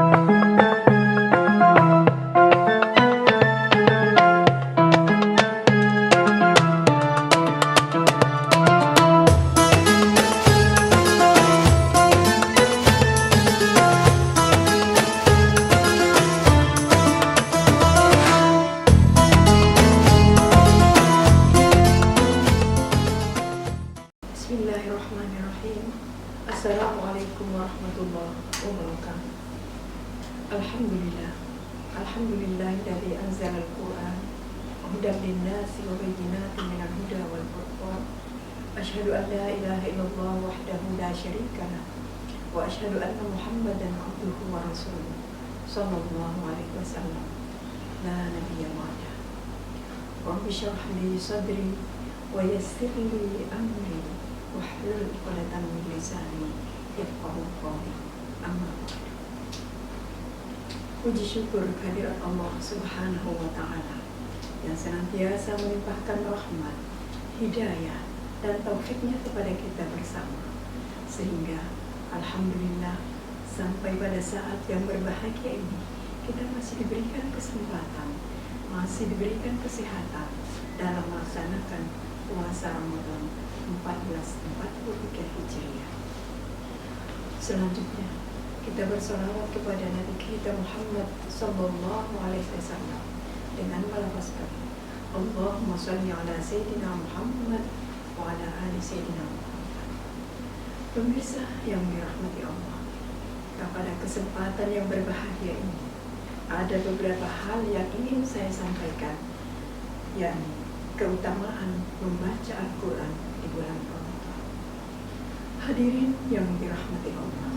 Bismillahirrahmanirrahim. Assalamualaikum warahmatullahi wabarakatuh. Alhamdulillah. Alhamdulillahilladzi anzalal Qur'an hudan linnasi wa bayyinatin minal huda wal furqan. Asyhadu an la ilaha illallah wahdahu la syarikalah wa asyhadu anna Muhammadan abduhu wa rasuluh sallallahu alaihi wasallam. La nabiyya ba'da. Rabbi shrah li sadri wa yassir li amri wahlul 'uqdatam min lisani yafqahu qawli. Amma ba'du. Puji syukur kehadirat Allah Subhanahu wa taala yang senantiasa melimpahkan rahmat, hidayah dan taufiknya kepada kita bersama, sehingga alhamdulillah sampai pada saat yang berbahagia ini kita masih diberikan kesempatan, masih diberikan kesehatan dalam melaksanakan puasa Ramadan 1443 Hijriah. Selanjutnya kita bersolawat kepada Nabi kita Muhammad sallallahu alaihi wasallam dengan melafazkan Allahumma shalli ala sayyidina Muhammad wa ala ali sayyidina Muhammad. Pemirsa yang dirahmati Allah, pada kesempatan yang berbahagia ini ada beberapa hal yang ingin saya sampaikan, yakni keutamaan membaca Al-Quran di bulan Ramadan. Hadirin yang dirahmati Allah,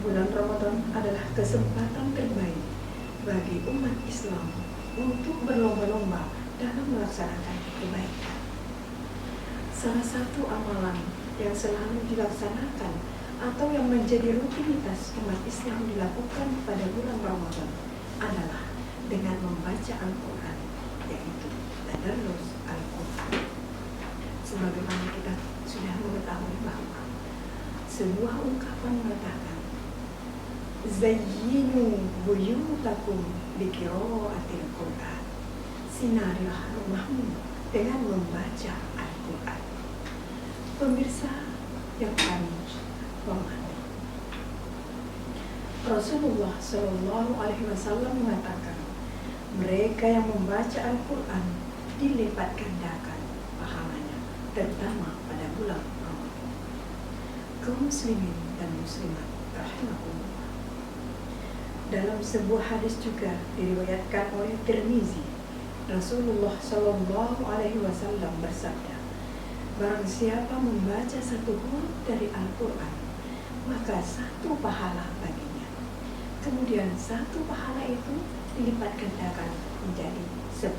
bulan Ramadan adalah kesempatan terbaik bagi umat Islam untuk berlomba-lomba dalam melaksanakan kebaikan. Salah satu amalan yang selalu dilaksanakan atau yang menjadi rutinitas umat Islam dilakukan pada bulan Ramadan adalah dengan membaca Al-Quran, yaitu tadarrus Al-Quran. Sebagaimana kita sudah mengetahui bahwa sebuah ungkapan mengatakan zayyinu buyutakum biqiraatil Quran, sinarilah rumahmu dengan membaca Al-Quran. Pemirsa yang kami hormati, Rasulullah Shallallahu Alaihi Wasallam mengatakan mereka yang membaca Al-Quran dilipat gandakan pahalanya, terutama pada bulan Ramadan. Kaum muslimin dan muslimat rahimahumullah, dalam sebuah hadis juga diriwayatkan oleh Tirmizi, Rasulullah Shallallahu Alaihi Wasallam bersabda, barang siapa membaca satu huruf dari Al-Quran, maka satu pahala baginya. Kemudian satu pahala itu dilipat gandakan menjadi 10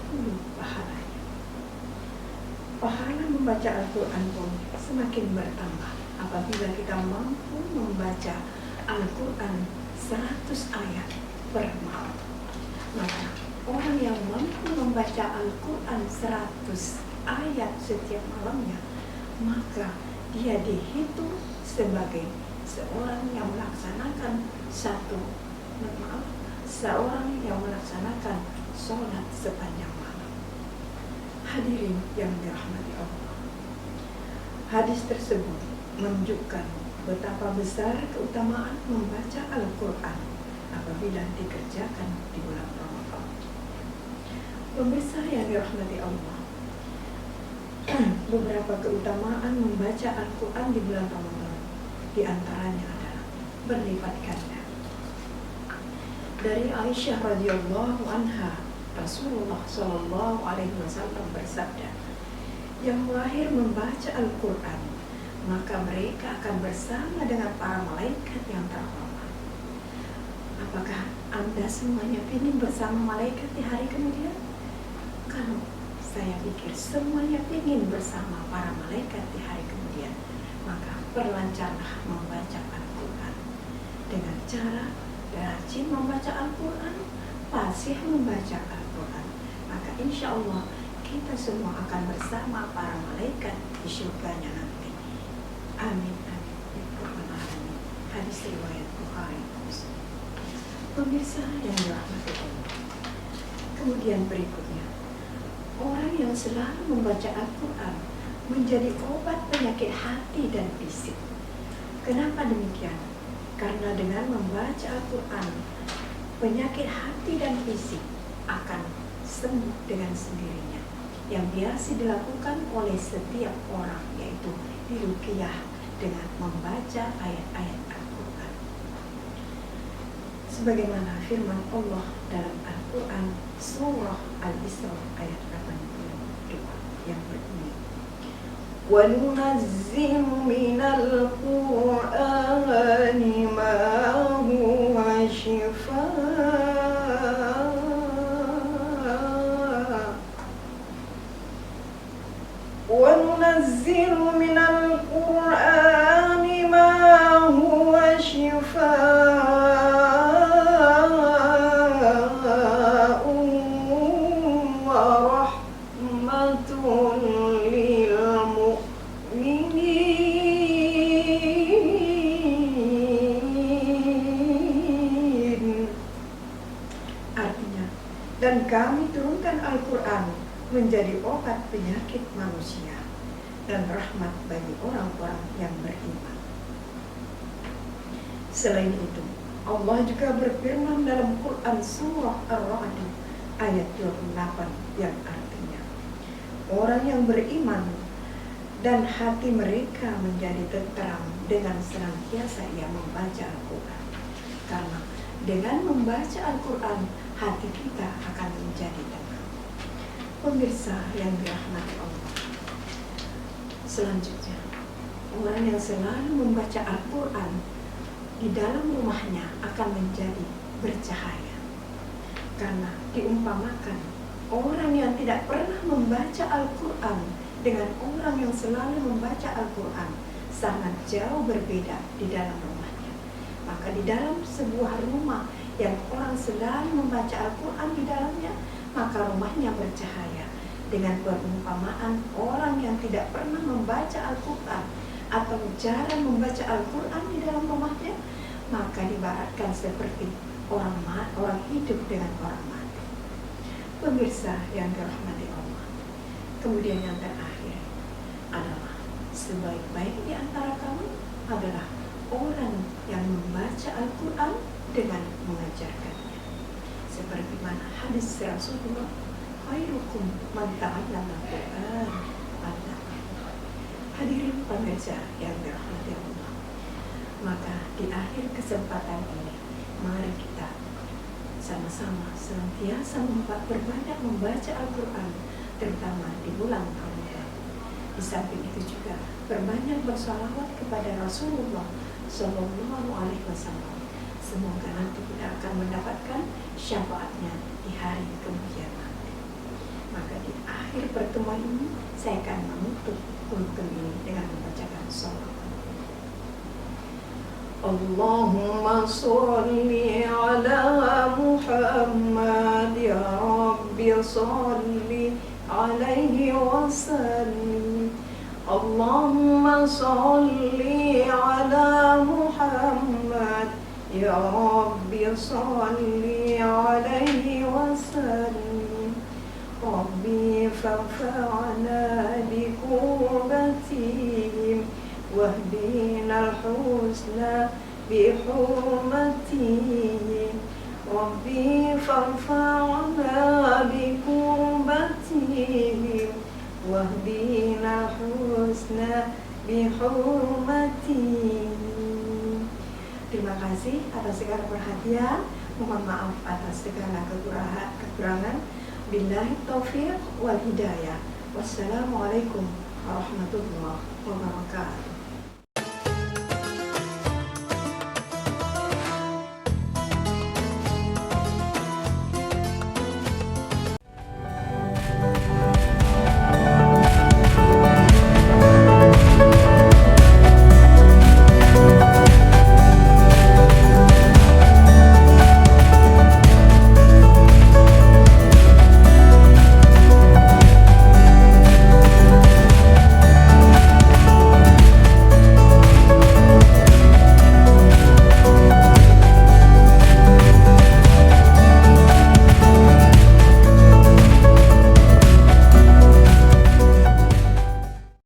pahalanya. Pahala membaca Al-Quran pun semakin bertambah apabila kita mampu membaca Al-Quran 100 ayat per malam. Maka orang yang mampu membaca Al-Quran 100 ayat setiap malamnya, maka dia dihitung sebagai seorang yang melaksanakan seorang yang melaksanakan sholat sepanjang malam. Hadirin yang dirahmati Allah, hadis tersebut menunjukkan betapa besar keutamaan membaca Al-Quran apabila dikerjakan di bulan Ramadan. Pemirsa yang dirahmati Allah, beberapa keutamaan membaca Al-Quran di bulan Ramadan diantaranya adalah berlipat ganda. Dari Aisyah radhiyallahu anha, Rasulullah Shallallahu Alaihi Wasallam bersabda, yang lahir membaca Al-Quran, maka mereka akan bersama dengan para malaikat yang terhormat. Apakah Anda semuanya ingin bersama malaikat di hari kemudian? Kalau saya pikir semuanya ingin bersama para malaikat di hari kemudian, maka perlancarlah membaca Al-Quran dengan cara rajin membaca Al-Quran, fasih membaca Al-Quran, maka insya Allah kita semua akan bersama para malaikat di surganya nanti. Amin amin ya rabbal alamin. Hadis riwayat Bukhari Muslim. Pemirsa yang dirahmati Allah. Kemudian berikutnya, orang yang selalu membaca Al-Quran menjadi obat penyakit hati dan fisik. Kenapa demikian? Karena dengan membaca Al-Quran, penyakit hati dan fisik akan sembuh dengan sendirinya. Yang biasa dilakukan oleh setiap orang, yaitu diruqyah dengan membaca ayat-ayat Al-Quran. Sebagaimana firman Allah dalam Al-Quran surah Al-Isra ayat 82 yang berbunyi, وَنُنَزِّلُ مِنَ الْقُرْآنِ مَا هُوَ شِفَاءٌ وَنُنَزِّلُ مِنَ الْقُرْآنِ مَا هُوَ شِفَاءٌ وَرَحْمَةٌ لِلْمُؤْمِنِينَ. Artinya, dan kami turunkan Al-Quran menjadi obat penyakit manusia dan rahmat bagi orang-orang yang beriman. Selain itu, Allah juga berfirman dalam Quran surah Ar-Ra'd ayat 28 yang artinya, orang yang beriman dan hati mereka menjadi tenteram dengan senantiasa ia membaca Al-Quran. Karena dengan membaca Al-Quran, hati kita akan menjadi tenang. Pemirsa yang dirahmati Allah. Selanjutnya, orang yang selalu membaca Al-Quran di dalam rumahnya akan menjadi bercahaya. Karena diumpamakan orang yang tidak pernah membaca Al-Quran dengan orang yang selalu membaca Al-Quran sangat jauh berbeda di dalam rumahnya. Maka di dalam sebuah rumah yang orang selalu membaca Al-Quran di dalamnya, maka rumahnya bercahaya. Dengan perumpamaan orang yang tidak pernah membaca Al-Quran atau jarang membaca Al-Quran di dalam rumahnya, maka diibaratkan seperti orang hidup dengan orang mati. Pemirsa yang dirahmati Allah. Kemudian yang terakhir adalah sebaik-baik di antara kamu adalah orang yang membaca Al-Quran dengan mengajarkannya. Seperti mana hadis Rasulullah, khairukum man ta'allama al-Qur'an. Hadirin pemirsa yang dirahmati Allah. Maka di akhir kesempatan ini, mari kita sama-sama senantiasa berbanyak membaca Al-Quran, terutama di bulan Ramadan. Di samping itu juga berbanyak bersalawat kepada Rasulullah Sallallahu Alaihi Wasallam. Semoga nanti kita akan mendapatkan syafaatnya di hari kemudian nanti. Maka di akhir pertemuan ini saya akan menutup kultum ini dengan membacakan salawat. Allahumma sholli ala Muhammad ya Rabbi sholli alaihi wasallim. Allahumma sholli ala Muhammad ya Rabbi sholli alaihi wasallim. Rabbi fa'fa'na bikubatihim wahdina al-husna bihurmatihim. Rabbi fa'fa'na bikubatihim wahdina al-husna bihurmatihim. Terima kasih atas segala perhatian. Mohon maaf atas segala kekurangan. Billahi taufiq wal hidayah. Wassalamualaikum warahmatullahi wabarakatuh.